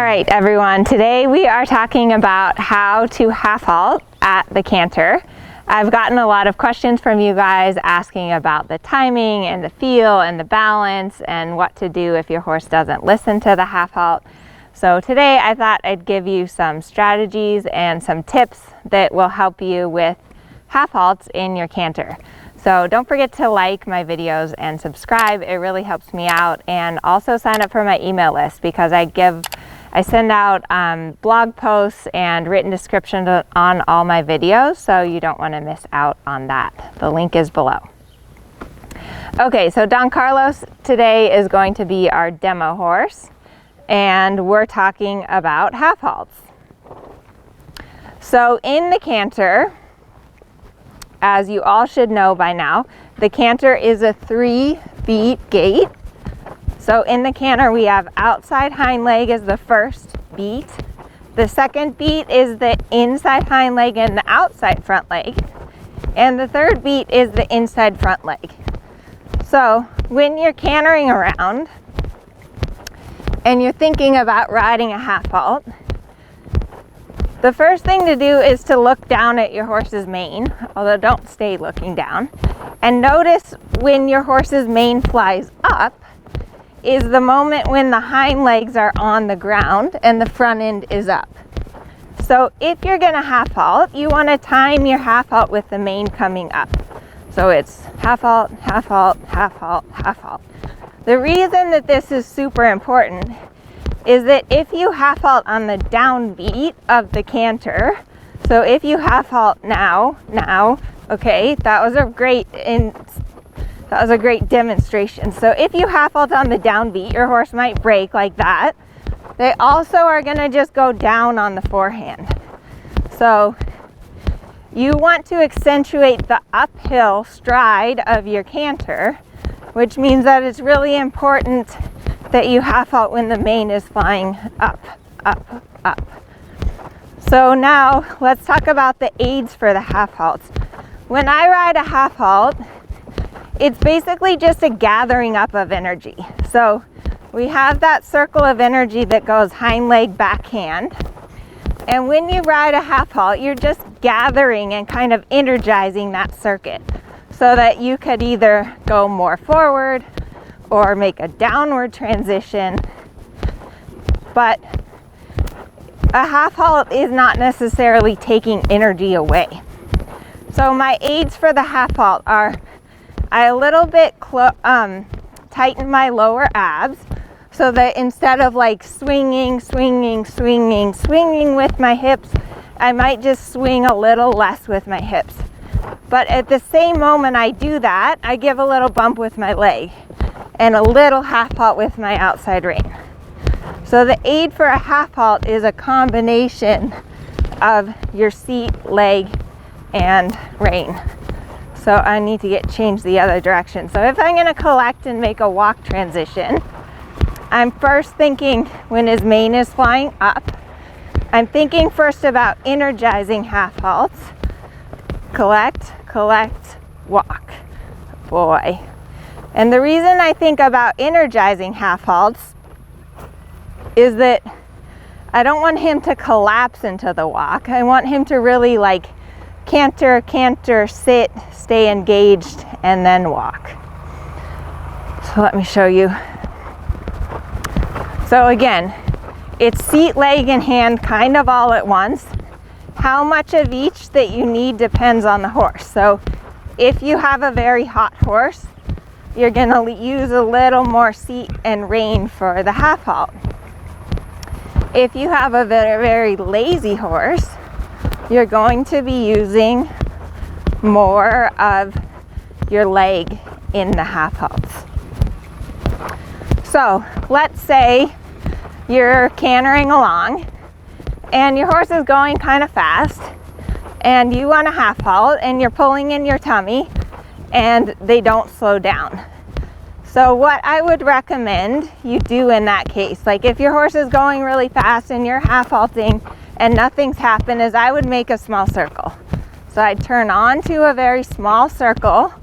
right, everyone, today we are talking about how to half-halt at the canter. I've gotten a lot of questions from you guys asking about the timing and the feel and the balance and what to do if your horse doesn't listen to the half-halt. So today I thought I'd give you some strategies and some tips that will help you with half-halts in your canter. So don't forget to like my videos and subscribe. It really helps me out, and also sign up for my email list because I send out blog posts and written descriptions on all my videos, so you don't want to miss out on that. The link is below. Okay, so Don Carlos today is going to be our demo horse, and we're talking about half-halts. So in the canter, as you all should know by now, the canter is a 3-beat gait. So in the canter we have outside hind leg as the first beat. The second beat is the inside hind leg and the outside front leg. And the third beat is the inside front leg. So when you're cantering around and you're thinking about riding a half-halt, the first thing to do is to look down at your horse's mane, although don't stay looking down, and notice when your horse's mane flies up is the moment when the hind legs are on the ground and the front end is up. So if you're going to half-halt, you want to time your half-halt with the mane coming up. So it's half-halt, half-halt, half-halt, half-halt. The reason that this is super important is that if you half-halt on the downbeat of the canter, so if you half-halt now, okay, that was a great demonstration. So if you half-halt on the downbeat, your horse might break like that. They also are going to just go down on the forehand. So you want to accentuate the uphill stride of your canter, which means that it's really important that you half-halt when the mane is flying up, up, up. So now let's talk about the aids for the half-halts. When I ride a half-halt, it's basically just a gathering up of energy. So we have that circle of energy that goes hind leg, backhand. And when you ride a half-halt, you're just gathering and kind of energizing that circuit so that you could either go more forward or make a downward transition. But a half-halt is not necessarily taking energy away. So my aids for the half-halt are I a little bit tighten my lower abs so that instead of like swinging with my hips, I might just swing a little less with my hips. But at the same moment I do that, I give a little bump with my leg and a little half-halt with my outside rein. So the aid for a half-halt is a combination of your seat, leg, and rein. So I need to change the other direction. So if I'm going to collect and make a walk transition, I'm first thinking when his mane is flying up, I'm thinking first about energizing half-halts. Collect, walk. Boy. And the reason I think about energizing half-halts is that I don't want him to collapse into the walk. I want him to really like canter, sit, stay engaged, and then walk. So let me show you. So again, it's seat, leg, and hand kind of all at once. How much of each that you need depends on the horse. So if you have a very hot horse, you're going to use a little more seat and rein for the half-halt. If you have a very, very lazy horse, you're going to be using more of your leg in the half-halts. So let's say you're cantering along and your horse is going kind of fast and you want a half-halt and you're pulling in your tummy and they don't slow down. So what I would recommend you do in that case, like if your horse is going really fast and you're half-halting and nothing's happened, is I would make a small circle. So I'd turn on to a very small circle,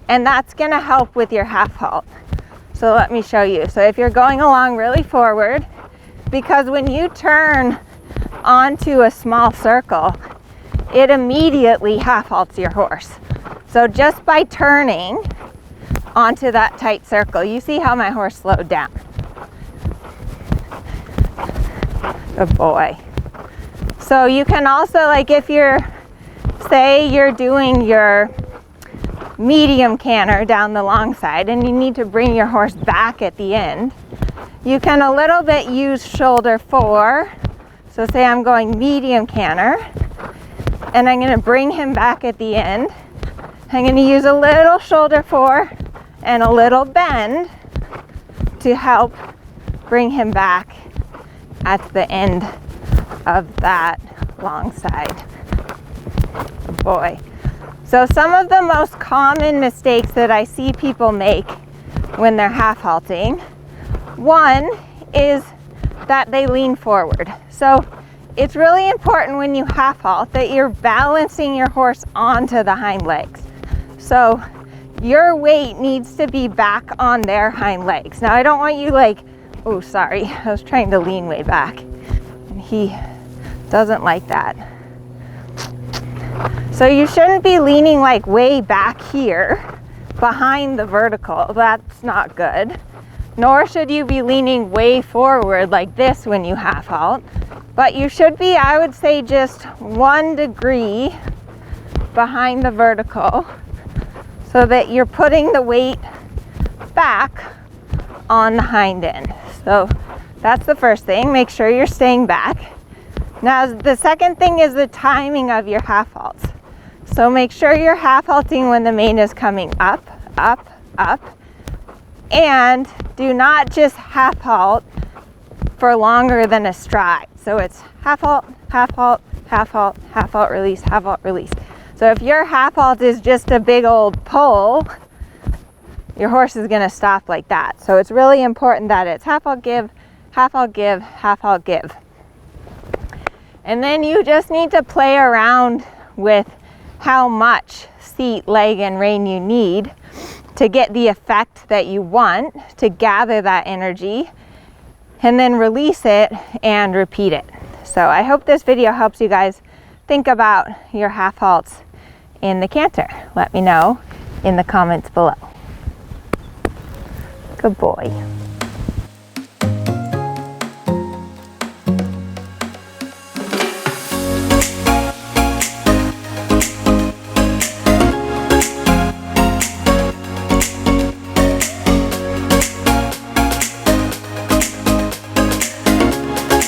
and that's going to help with your half-halt. So let me show you. So if you're going along really forward, because when you turn onto a small circle, it immediately half-halts your horse. So just by turning onto that tight circle, you see how my horse slowed down. Good boy. So you can also, like if you're, say you're doing your medium canter down the long side and you need to bring your horse back at the end, you can a little bit use shoulder 4. So say I'm going medium canter and I'm going to bring him back at the end. I'm going to use a little shoulder 4 and a little bend to help bring him back at the end of that long side. Good boy. So some of the most common mistakes that I see people make when they're half-halting, one is that they lean forward. So it's really important when you half-halt that you're balancing your horse onto the hind legs. So your weight needs to be back on their hind legs. Now I don't want you like, oh sorry, I was trying to lean way back and he doesn't like that. So you shouldn't be leaning like way back here behind the vertical. That's not good. Nor should you be leaning way forward like this when you half-halt. But you should be, I would say, just 1 degree behind the vertical so that you're putting the weight back on the hind end. So that's the first thing. Make sure you're staying back. Now the second thing is the timing of your half-halts. So make sure you're half-halting when the mane is coming up, up, up. And do not just half-halt for longer than a stride. So it's half-halt, half-halt, half-halt, half-halt, release, half-halt, release. So if your half-halt is just a big old pull, your horse is going to stop like that. So it's really important that it's half-halt, give, half-halt, give, half-halt, give. And then you just need to play around with how much seat, leg, and rein you need to get the effect that you want, to gather that energy, and then release it and repeat it. So I hope this video helps you guys think about your half-halts in the canter. Let me know in the comments below. Good boy.